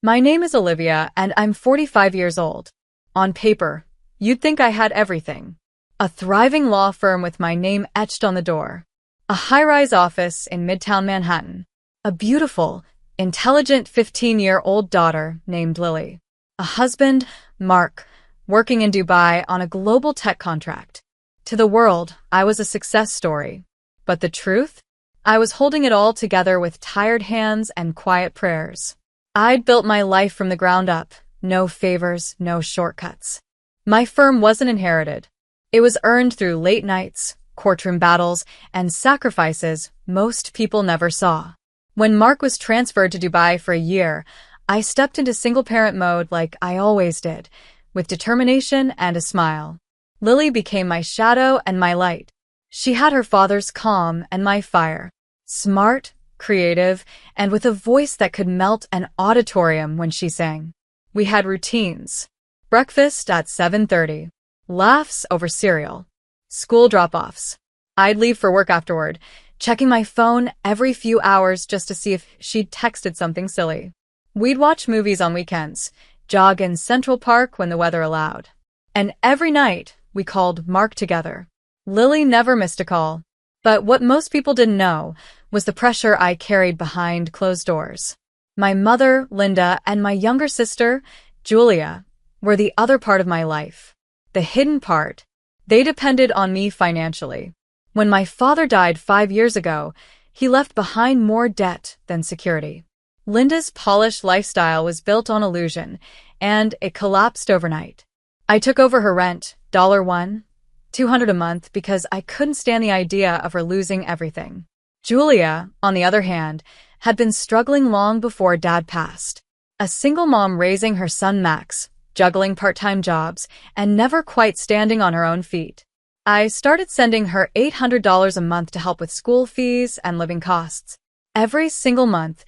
My name is Olivia, and I'm 45 years old. On paper, you'd think I had everything. A thriving law firm with my name etched on the door. A high-rise office in Midtown Manhattan. A beautiful, intelligent 15-year-old daughter named Lily. A husband, Mark, working in Dubai on a global tech contract. To the world, I was a success story. But the truth? I was holding it all together with tired hands and quiet prayers. I'd built my life from the ground up. No favors, no shortcuts. My firm wasn't inherited. It was earned through late nights, courtroom battles, and sacrifices most people never saw. When Mark was transferred to Dubai for a year, I stepped into single-parent mode like I always did, with determination and a smile. Lily became my shadow and my light. She had her father's calm and my fire. Smart, creative, and with a voice that could melt an auditorium when she sang. We had routines. Breakfast at 7:30. Laughs over cereal. School drop-offs. I'd leave for work afterward, checking my phone every few hours just to see if she'd texted something silly. We'd watch movies on weekends, jog in Central Park when the weather allowed. And every night, we called Mark together. Lily never missed a call. But what most people didn't know was the pressure I carried behind closed doors. My mother, Linda, and my younger sister, Julia, were the other part of my life. The hidden part. They depended on me financially. When my father died 5 years ago, he left behind more debt than security. Linda's polished lifestyle was built on illusion, and it collapsed overnight. I took over her rent, $200 a month, because I couldn't stand the idea of her losing everything. Julia, on the other hand, had been struggling long before Dad passed. A single mom raising her son Max, juggling part-time jobs, and never quite standing on her own feet. I started sending her $800 a month to help with school fees and living costs. Every single month,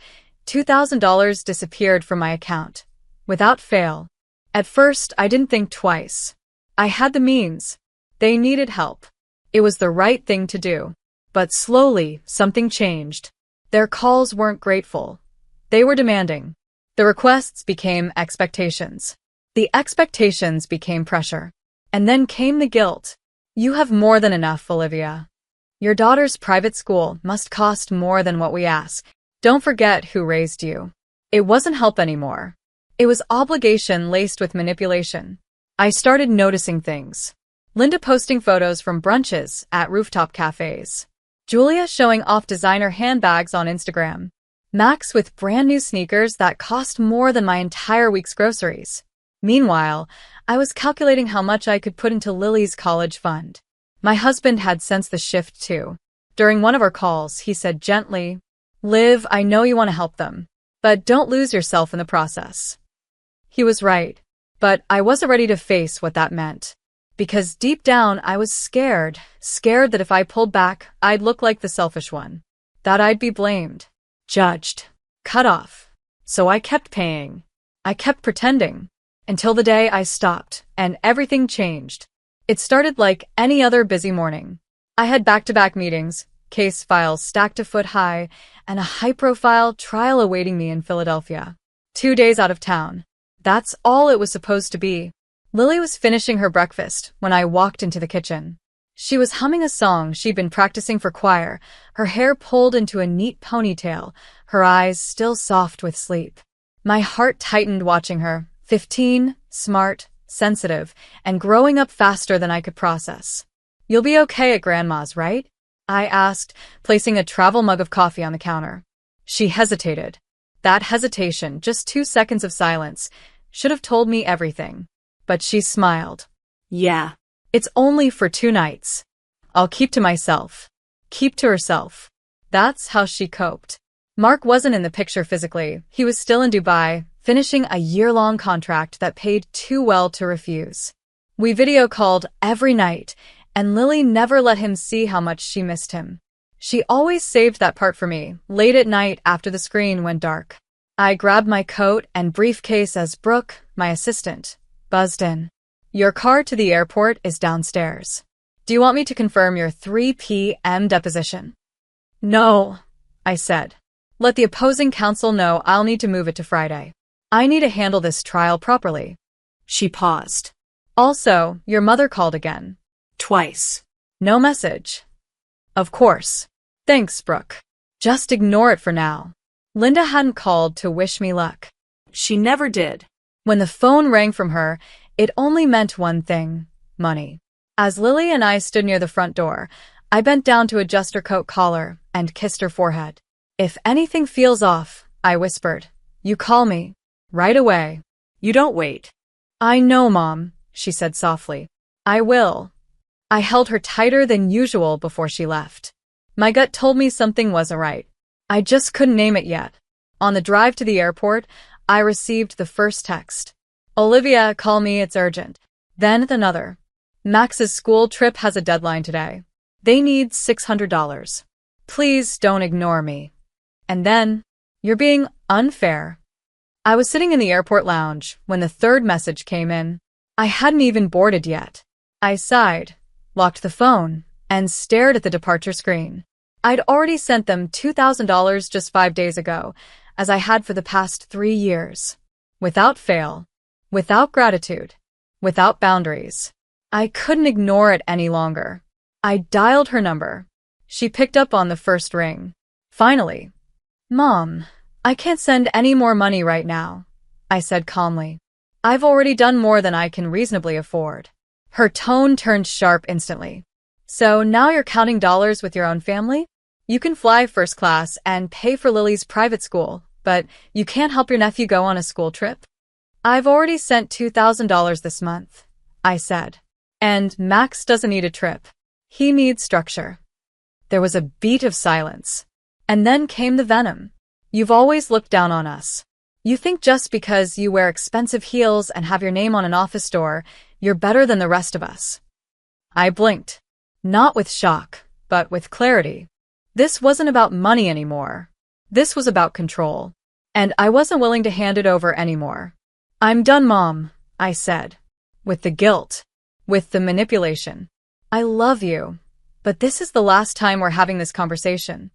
$2,000 disappeared from my account, without fail. At first, I didn't think twice. I had the means. They needed help. It was the right thing to do. But slowly, something changed. Their calls weren't grateful. They were demanding. The requests became expectations. The expectations became pressure. And then came the guilt. You have more than enough, Olivia. Your daughter's private school must cost more than what we ask. Don't forget who raised you. It wasn't help anymore. It was obligation laced with manipulation. I started noticing things. Linda posting photos from brunches at rooftop cafes. Julia showing off designer handbags on Instagram. Max with brand new sneakers that cost more than my entire week's groceries. Meanwhile, I was calculating how much I could put into Lily's college fund. My husband had sensed the shift too. During one of our calls, he said gently, "Liv, I know you want to help them, but don't lose yourself in the process." He was right, but I wasn't ready to face what that meant. Because deep down, I was scared that if I pulled back, I'd look like the selfish one. That I'd be blamed, judged, cut off. So I kept paying. I kept pretending. Until the day I stopped, and everything changed. It started like any other busy morning. I had back-to-back meetings, case files stacked a foot high, and a high-profile trial awaiting me in Philadelphia. 2 days out of town. That's all it was supposed to be. Lily was finishing her breakfast when I walked into the kitchen. She was humming a song she'd been practicing for choir, her hair pulled into a neat ponytail, her eyes still soft with sleep. My heart tightened watching her, 15, smart, sensitive, and growing up faster than I could process. "You'll be okay at Grandma's, right?" I asked, placing a travel mug of coffee on the counter. She hesitated. That hesitation, just 2 seconds of silence, should have told me everything. But she smiled. "Yeah. It's only for 2 nights. I'll keep to myself." Keep to herself. That's how she coped. Mark wasn't in the picture physically. He was still in Dubai, finishing a year-long contract that paid too well to refuse. We video called every night, and Lily never let him see how much she missed him. She always saved that part for me, late at night after the screen went dark. I grabbed my coat and briefcase as Brooke, my assistant, buzzed in. "Your car to the airport is downstairs. Do you want me to confirm your 3 p.m. deposition?" "No," I said. "Let the opposing counsel know I'll need to move it to Friday." I need to handle this trial properly. She paused. Also, your mother called again. Twice. No message. Of course. Thanks, Brooke. Just ignore it for now. Linda hadn't called to wish me luck. She never did. When the phone rang from her, it only meant one thing: money. As Lily and I stood near the front door, I bent down to adjust her coat collar and kissed her forehead. If anything feels off, I whispered, you call me. Right away. You don't wait. I know, Mom, she said softly. I will. I held her tighter than usual before she left. My gut told me something wasn't right. I just couldn't name it yet. On the drive to the airport, I received the first text. Olivia, call me, it's urgent. Then another. Max's school trip has a deadline today. They need $600. Please don't ignore me. And then, you're being unfair. I was sitting in the airport lounge when the third message came in. I hadn't even boarded yet. I sighed, locked the phone, and stared at the departure screen. I'd already sent them $2,000 just 5 days ago, as I had for the past 3 years. Without fail, without gratitude, without boundaries. I couldn't ignore it any longer. I dialed her number. She picked up on the first ring. Finally. Mom, I can't send any more money right now, I said calmly. I've already done more than I can reasonably afford. Her tone turned sharp instantly. So now you're counting dollars with your own family? You can fly first class and pay for Lily's private school, but you can't help your nephew go on a school trip? I've already sent $2,000 this month, I said. And Max doesn't need a trip. He needs structure. There was a beat of silence. And then came the venom. You've always looked down on us. You think just because you wear expensive heels and have your name on an office door, you're better than the rest of us. I blinked. Not with shock, but with clarity. This wasn't about money anymore. This was about control. And I wasn't willing to hand it over anymore. I'm done, Mom, I said. With the guilt. With the manipulation. I love you. But this is the last time we're having this conversation.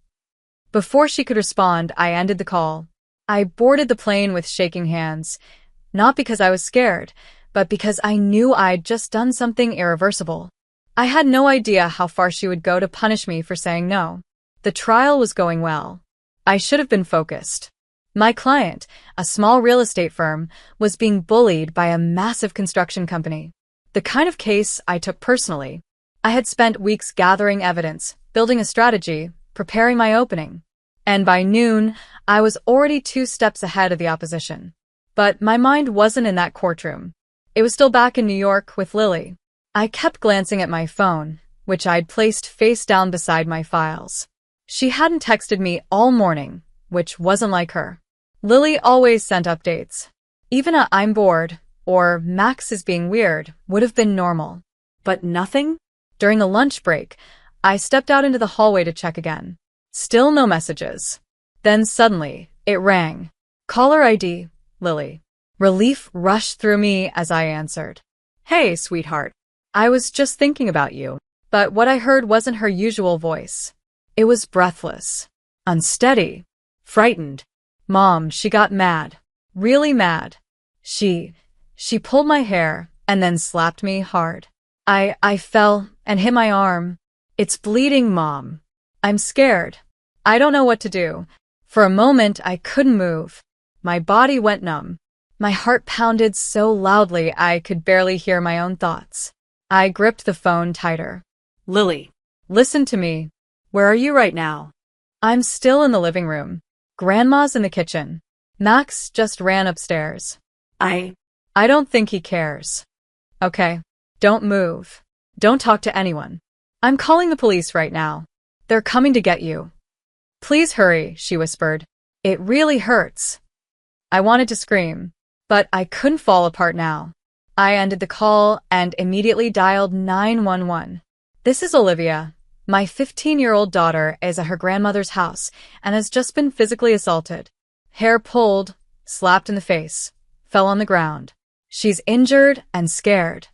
Before she could respond, I ended the call. I boarded the plane with shaking hands. Not because I was scared, but because I knew I'd just done something irreversible. I had no idea how far she would go to punish me for saying no. The trial was going well. I should have been focused. My client, a small real estate firm, was being bullied by a massive construction company. The kind of case I took personally. I had spent weeks gathering evidence, building a strategy, preparing my opening. And by noon, I was already 2 steps ahead of the opposition. But my mind wasn't in that courtroom. It was still back in New York with Lily. I kept glancing at my phone, which I'd placed face down beside my files. She hadn't texted me all morning, which wasn't like her. Lily always sent updates. Even a "I'm bored" or "Max is being weird" would have been normal. But nothing? During the lunch break, I stepped out into the hallway to check again. Still no messages. Then suddenly, it rang. Caller ID, Lily. Relief rushed through me as I answered. Hey, sweetheart. I was just thinking about you. But what I heard wasn't her usual voice. It was breathless, unsteady, frightened. Mom, she got mad. Really mad. She pulled my hair and then slapped me hard. I fell and hit my arm. It's bleeding, Mom. I'm scared. I don't know what to do. For a moment, I couldn't move. My body went numb. My heart pounded so loudly I could barely hear my own thoughts. I gripped the phone tighter. Lily, listen to me. where are you right now? I'm still in the living room. Grandma's in the kitchen. Max just ran upstairs. I don't think he cares. Okay. Don't move. Don't talk to anyone. I'm calling the police right now. They're coming to get you. Please hurry, she whispered. It really hurts. I wanted to scream, but I couldn't fall apart now. I ended the call and immediately dialed 911. This is Olivia. My 15-year-old daughter is at her grandmother's house and has just been physically assaulted. Hair pulled, slapped in the face, fell on the ground. She's injured and scared.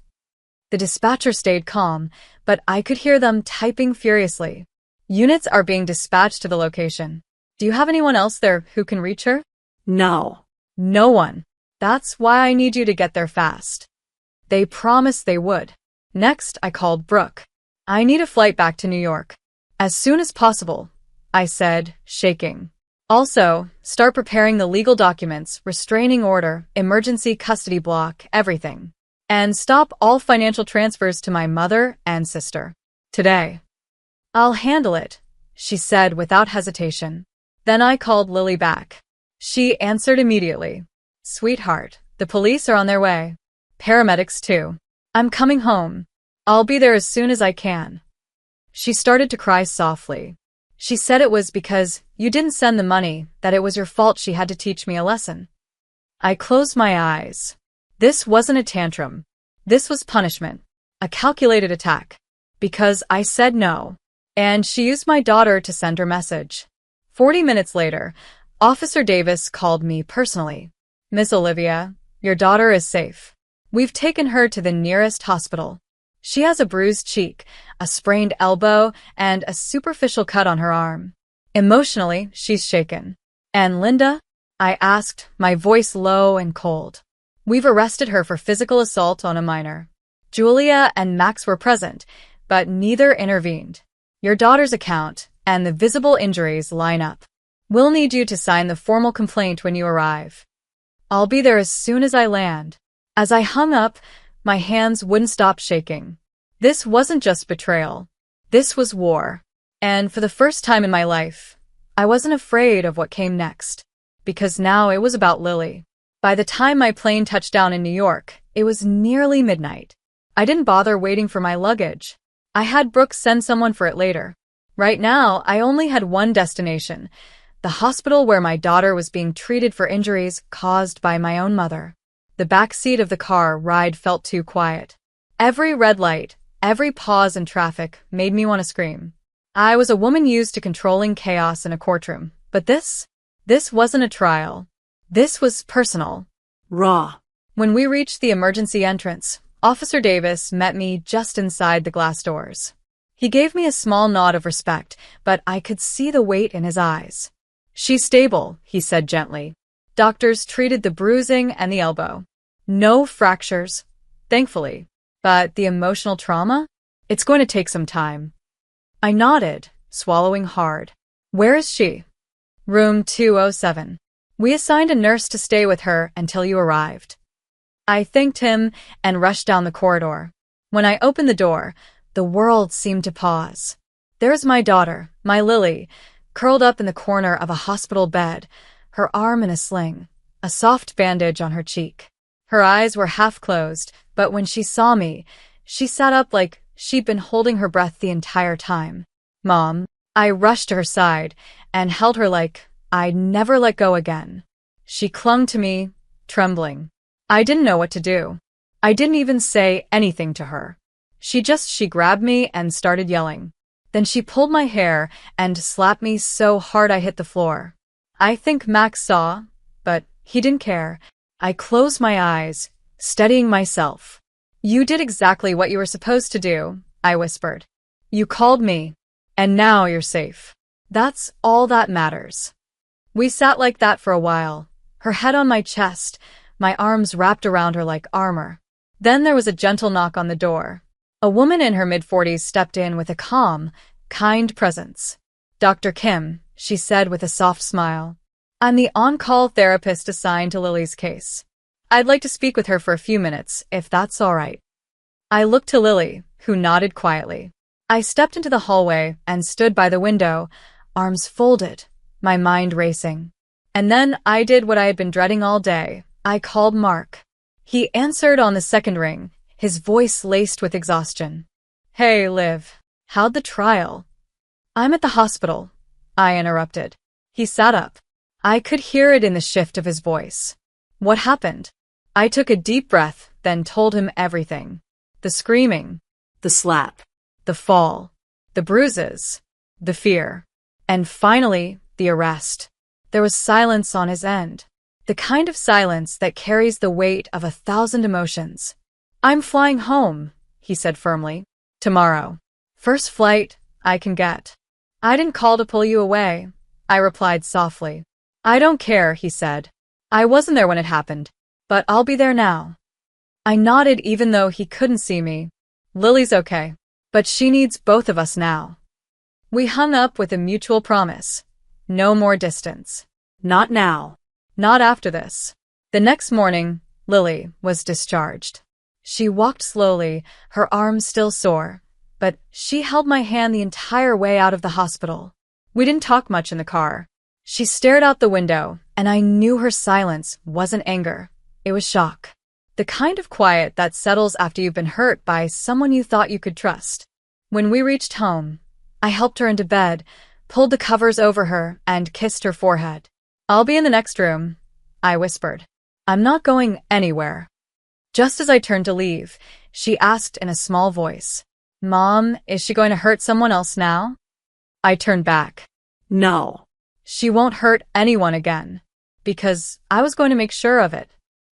The dispatcher stayed calm, but I could hear them typing furiously. Units are being dispatched to the location. Do you have anyone else there who can reach her? No. No one. That's why I need you to get there fast. They promised they would. Next, I called Brooke. I need a flight back to New York. As soon as possible, I said, shaking. Also, start preparing the legal documents, restraining order, emergency custody block, everything. And stop all financial transfers to my mother and sister. Today. I'll handle it, she said without hesitation. Then I called Lily back. She answered immediately. Sweetheart, the police are on their way. Paramedics too. I'm coming home. I'll be there as soon as I can. She started to cry softly. She said it was because you didn't send the money, that it was your fault she had to teach me a lesson. I closed my eyes. This wasn't a tantrum. This was punishment. A calculated attack. Because I said no. And she used my daughter to send her message. 40 minutes later, Officer Davis called me personally. Miss Olivia, your daughter is safe. We've taken her to the nearest hospital. She has a bruised cheek, a sprained elbow, and a superficial cut on her arm. Emotionally, she's shaken. And Linda? I asked, my voice low and cold. We've arrested her for physical assault on a minor. Julia and Max were present, but neither intervened. Your daughter's account and the visible injuries line up. We'll need you to sign the formal complaint when you arrive. I'll be there as soon as I land. As I hung up, my hands wouldn't stop shaking. This wasn't just betrayal. This was war. And for the first time in my life, I wasn't afraid of what came next. Because now it was about Lily. By the time my plane touched down in New York, it was nearly midnight. I didn't bother waiting for my luggage. I had Brooke send someone for it later. Right now, I only had one destination, the hospital where my daughter was being treated for injuries caused by my own mother. The back seat of the car ride felt too quiet. Every red light, every pause in traffic made me want to scream. I was a woman used to controlling chaos in a courtroom, but this wasn't a trial. This was personal. Raw. When we reached the emergency entrance, Officer Davis met me just inside the glass doors. He gave me a small nod of respect, but I could see the weight in his eyes. She's stable, he said gently. Doctors treated the bruising and the elbow. No fractures, thankfully. But the emotional trauma? It's going to take some time. I nodded, swallowing hard. Where is she? Room 207. We assigned a nurse to stay with her until you arrived. I thanked him and rushed down the corridor. When I opened the door, the world seemed to pause. There's my daughter, my Lily, curled up in the corner of a hospital bed, her arm in a sling, a soft bandage on her cheek. Her eyes were half closed, but when she saw me, she sat up like she'd been holding her breath the entire time. Mom, I rushed to her side and held her like I'd never let go again. She clung to me, trembling. I didn't know what to do. I didn't even say anything to her. She grabbed me and started yelling. Then she pulled my hair and slapped me so hard I hit the floor. I think Max saw, but he didn't care. I closed my eyes, steadying myself. You did exactly what you were supposed to do, I whispered. You called me, and now you're safe. That's all that matters. We sat like that for a while, her head on my chest, my arms wrapped around her like armor. Then there was a gentle knock on the door. A woman in her mid-40s stepped in with a calm, kind presence. Dr. Kim, she said with a soft smile. I'm the on-call therapist assigned to Lily's case. I'd like to speak with her for a few minutes, if that's all right. I looked to Lily, who nodded quietly. I stepped into the hallway and stood by the window, arms folded, my mind racing. And then I did what I had been dreading all day. I called Mark. He answered on the second ring, his voice laced with exhaustion. Hey, Liv. How'd the trial? I'm at the hospital, I interrupted. He sat up. I could hear it in the shift of his voice. What happened? I took a deep breath, then told him everything. The screaming. The slap. The fall. The bruises. The fear. And finally, the arrest. There was silence on his end. The kind of silence that carries the weight of 1,000 emotions. I'm flying home, he said firmly. Tomorrow. First flight I can get. I didn't call to pull you away, I replied softly. I don't care, he said. I wasn't there when it happened. but I'll be there now. I nodded even though he couldn't see me. Lily's okay, but she needs both of us now. We hung up with a mutual promise. No more distance. Not now. Not after this. The next morning, Lily was discharged. She walked slowly, her arms still sore, but she held my hand the entire way out of the hospital. We didn't talk much in the car. She stared out the window, and I knew her silence wasn't anger. It was shock. The kind of quiet that settles after you've been hurt by someone you thought you could trust. When we reached home, I helped her into bed, pulled the covers over her, and kissed her forehead. "I'll be in the next room," I whispered. "I'm not going anywhere." Just as I turned to leave, she asked in a small voice, "Mom, is she going to hurt someone else now?" I turned back. No. She won't hurt anyone again, because I was going to make sure of it.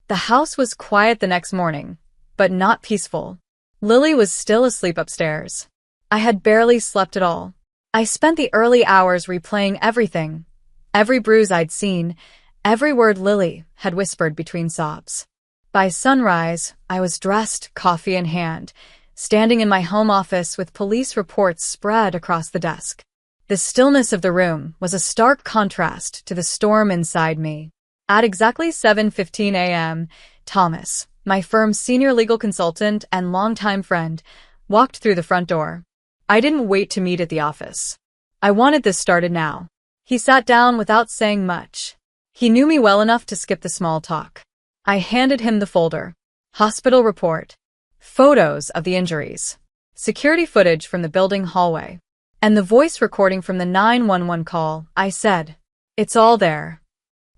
The house was quiet the next morning, but not peaceful. Lily was still asleep upstairs. I had barely slept at all. I spent the early hours replaying everything, every bruise I'd seen, every word Lily had whispered between sobs. By sunrise, I was dressed, coffee in hand, standing in my home office with police reports spread across the desk. The stillness of the room was a stark contrast to the storm inside me. At exactly 7:15 a.m., Thomas, my firm's senior legal consultant and longtime friend, walked through the front door. I didn't wait to meet at the office. I wanted this started now. He sat down without saying much. He knew me well enough to skip the small talk. I handed him the folder. Hospital report. Photos of the injuries. Security footage from the building hallway. And the voice recording from the 911 call. I said, "It's all there."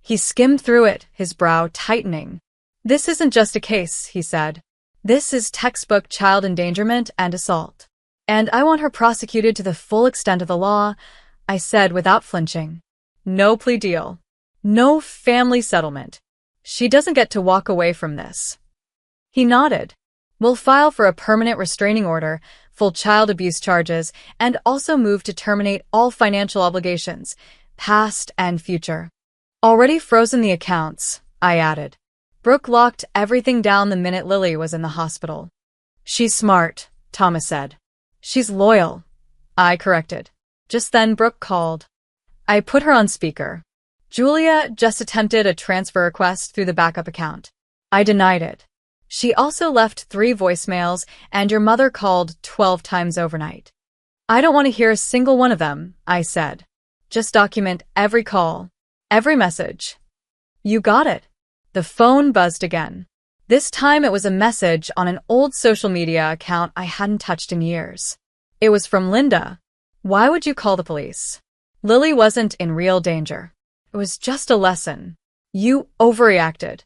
He skimmed through it, his brow tightening. "This isn't just a case," he said. "This is textbook child endangerment and assault. And I want her prosecuted to the full extent of the law," I said without flinching. "No plea deal. No family settlement. She doesn't get to walk away from this." He nodded. "We'll file for a permanent restraining order, full child abuse charges, and also move to terminate all financial obligations, past and future." "Already frozen the accounts," I added. "Brooke locked everything down the minute Lily was in the hospital." "She's smart," Thomas said. "She's loyal," I corrected. Just then Brooke called. I put her on speaker. "Julia just attempted a transfer request through the backup account." I denied it. "She also left 3 voicemails, and your mother called 12 times overnight." "I don't want to hear a single one of them," I said. "Just document every call, every message." "You got it." The phone buzzed again. This time it was a message on an old social media account I hadn't touched in years. It was from Linda. "Why would you call the police? Lily wasn't in real danger. It was just a lesson. You overreacted."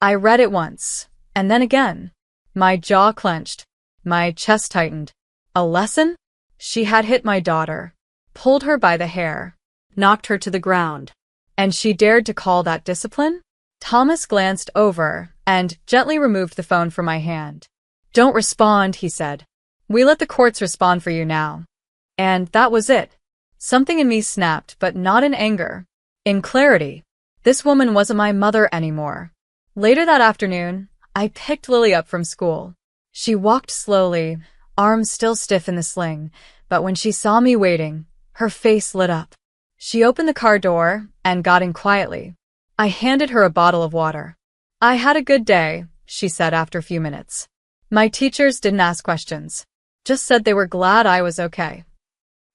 I read it once, and then again. My jaw clenched. My chest tightened. A lesson? She had hit my daughter, pulled her by the hair, knocked her to the ground. And she dared to call that discipline? Thomas glanced over and gently removed the phone from my hand. "Don't respond," he said. "We let the courts respond for you now." And that was it. Something in me snapped, but not in anger. In clarity. This woman wasn't my mother anymore. Later that afternoon, I picked Lily up from school. She walked slowly, arms still stiff in the sling, but when she saw me waiting, her face lit up. She opened the car door and got in quietly. I handed her a bottle of water. "I had a good day," she said after a few minutes. "My teachers didn't ask questions, just said they were glad I was okay."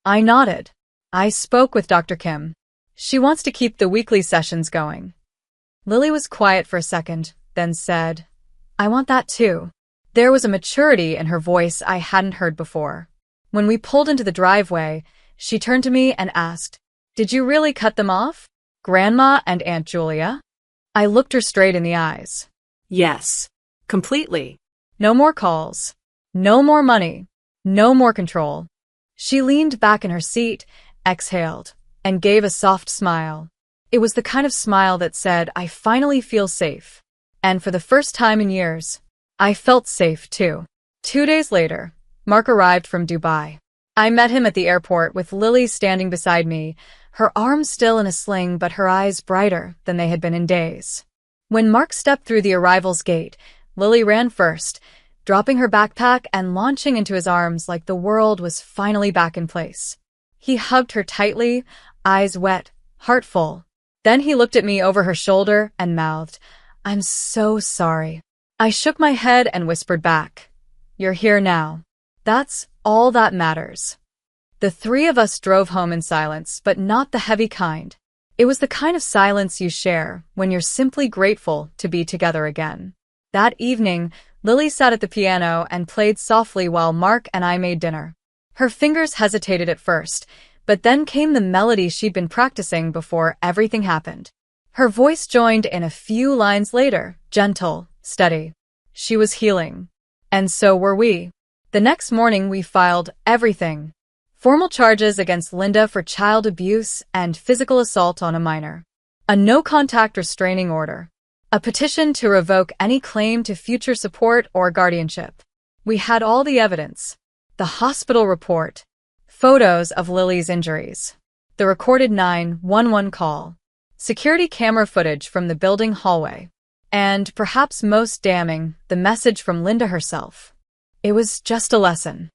I nodded. "I spoke with Dr. Kim. She wants to keep the weekly sessions going." Lily was quiet for a second, then said, "I want that too." There was a maturity in her voice I hadn't heard before. When we pulled into the driveway, she turned to me and asked, "Did you really cut them off? Grandma and Aunt Julia?" I looked her straight in the eyes. Yes. Completely. No more calls. No more money. No more control. She leaned back in her seat, exhaled, and gave a soft smile. It was the kind of smile that said, "I finally feel safe." And for the first time in years, I felt safe too. 2 days later, Mark arrived from Dubai. I met him at the airport with Lily standing beside me, her arms still in a sling but her eyes brighter than they had been in days. When Mark stepped through the arrival's gate, Lily ran first, dropping her backpack and launching into his arms like the world was finally back in place. He hugged her tightly, eyes wet, heart full. Then he looked at me over her shoulder and mouthed, "I'm so sorry." I shook my head and whispered back, "You're here now. That's all that matters." The three of us drove home in silence, but not the heavy kind. It was the kind of silence you share when you're simply grateful to be together again. That evening, Lily sat at the piano and played softly while Mark and I made dinner. Her fingers hesitated at first, but then came the melody she'd been practicing before everything happened. Her voice joined in a few lines later, gentle, steady. She was healing. And so were we. The next morning we filed everything. Formal charges against Linda for child abuse and physical assault on a minor. A no-contact restraining order. A petition to revoke any claim to future support or guardianship. We had all the evidence. The hospital report. Photos of Lily's injuries. The recorded 911 call. Security camera footage from the building hallway. And, perhaps most damning, the message from Linda herself. It was just a lesson.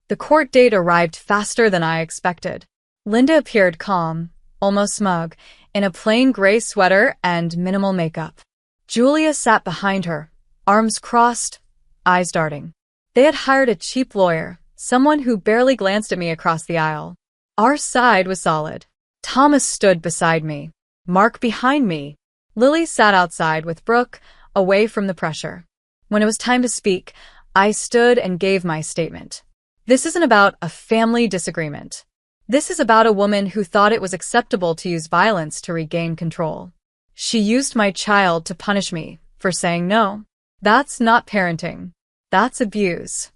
The court date arrived faster than I expected. Linda appeared calm, almost smug, in a plain gray sweater and minimal makeup. Julia sat behind her, arms crossed, eyes darting. They had hired a cheap lawyer, someone who barely glanced at me across the aisle. Our side was solid. Thomas stood beside me, Mark behind me. Lily sat outside with Brooke, away from the pressure. When it was time to speak, I stood and gave my statement. This isn't about a family disagreement. This is about a woman who thought it was acceptable to use violence to regain control. She used my child to punish me for saying no. That's not parenting. That's abuse.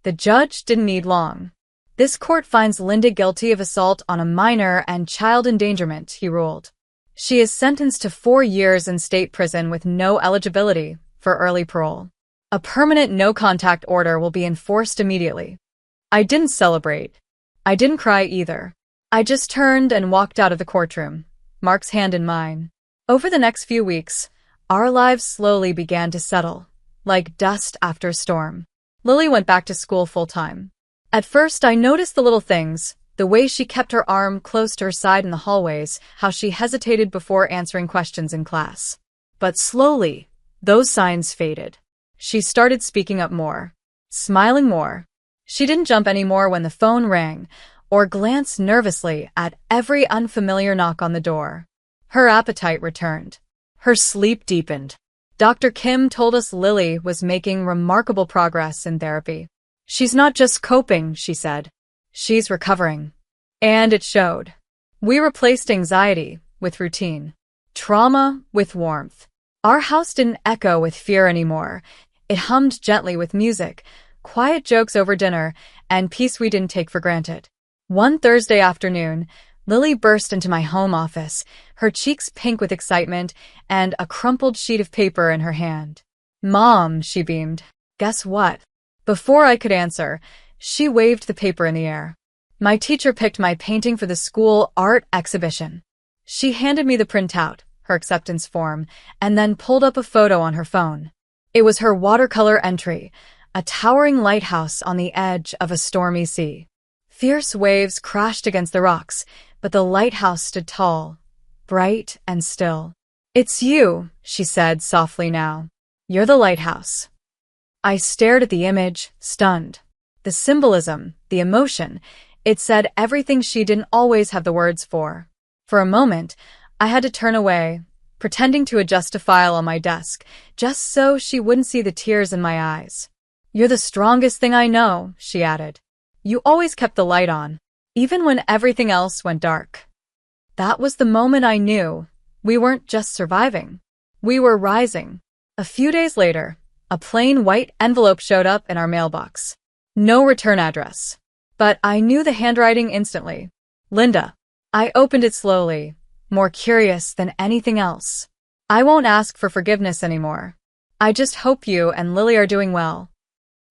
The judge didn't need long. This court finds Linda guilty of assault on a minor and child endangerment, he ruled. She is sentenced to 4 years in state prison with no eligibility for early parole. A permanent no-contact order will be enforced immediately. I didn't celebrate. I didn't cry either. I just turned and walked out of the courtroom, Mark's hand in mine. Over the next few weeks, our lives slowly began to settle, like dust after a storm. Lily went back to school full-time. At first, I noticed the little things, the way she kept her arm close to her side in the hallways, how she hesitated before answering questions in class. But slowly, those signs faded. She started speaking up more, smiling more. She didn't jump anymore when the phone rang, or glance nervously at every unfamiliar knock on the door. Her appetite returned. Her sleep deepened. Dr. Kim told us Lily was making remarkable progress in therapy. She's not just coping, she said. She's recovering. And it showed. We replaced anxiety with routine, trauma with warmth. Our house didn't echo with fear anymore. It hummed gently with music, quiet jokes over dinner, and peace we didn't take for granted. One Thursday afternoon, Lily burst into my home office, her cheeks pink with excitement and a crumpled sheet of paper in her hand. "Mom," she beamed. "Guess what?" Before I could answer, she waved the paper in the air. My teacher picked my painting for the school art exhibition. She handed me the printout, her acceptance form, and then pulled up a photo on her phone. It was her watercolor entry, a towering lighthouse on the edge of a stormy sea. Fierce waves crashed against the rocks, but the lighthouse stood tall, bright and still. "It's you," she said softly now. "You're the lighthouse." I stared at the image, stunned. The symbolism, the emotion, it said everything she didn't always have the words for. For a moment, I had to turn away, pretending to adjust a file on my desk, just so she wouldn't see the tears in my eyes. "You're the strongest thing I know," she added. "You always kept the light on, even when everything else went dark." That was the moment I knew we weren't just surviving. We were rising. A few days later, a plain white envelope showed up in our mailbox. No return address. But I knew the handwriting instantly. Linda. I opened it slowly, more curious than anything else. "I won't ask for forgiveness anymore. I just hope you and Lily are doing well."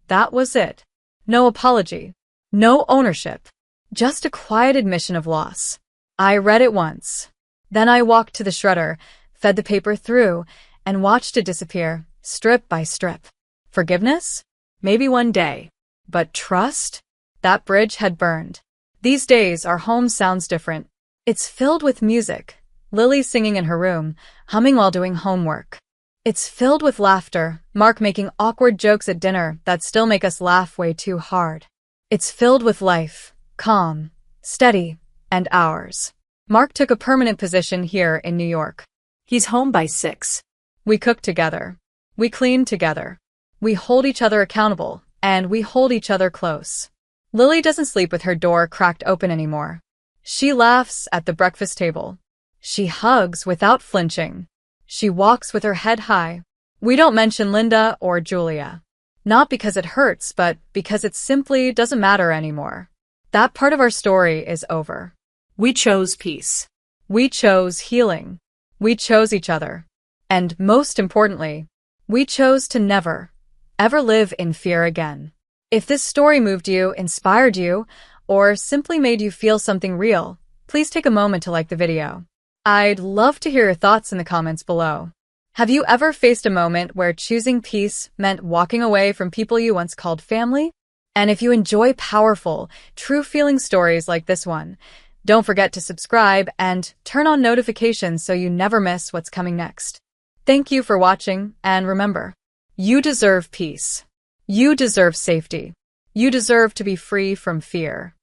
That was it. No apology. No ownership. Just a quiet admission of loss. I read it once. Then I walked to the shredder, fed the paper through, and watched it disappear, strip by strip. Forgiveness? Maybe one day. But trust? That bridge had burned. These days, our home sounds different. It's filled with music. Lily singing in her room, humming while doing homework. It's filled with laughter, Mark making awkward jokes at dinner that still make us laugh way too hard. It's filled with life, calm, steady, and ours. Mark took a permanent position here in New York. He's home by 6. We cook together. We clean together. We hold each other accountable, and we hold each other close. Lily doesn't sleep with her door cracked open anymore. She laughs at the breakfast table. She hugs without flinching. She walks with her head high. We don't mention Linda or Julia. Not because it hurts, but because it simply doesn't matter anymore. That part of our story is over. We chose peace. We chose healing. We chose each other. And most importantly, we chose to never, ever live in fear again. If this story moved you, inspired you, or simply made you feel something real, please take a moment to like the video. I'd love to hear your thoughts in the comments below. Have you ever faced a moment where choosing peace meant walking away from people you once called family? And if you enjoy powerful, true-feeling stories like this one, don't forget to subscribe and turn on notifications so you never miss what's coming next. Thank you for watching, and remember, you deserve peace. You deserve safety. You deserve to be free from fear.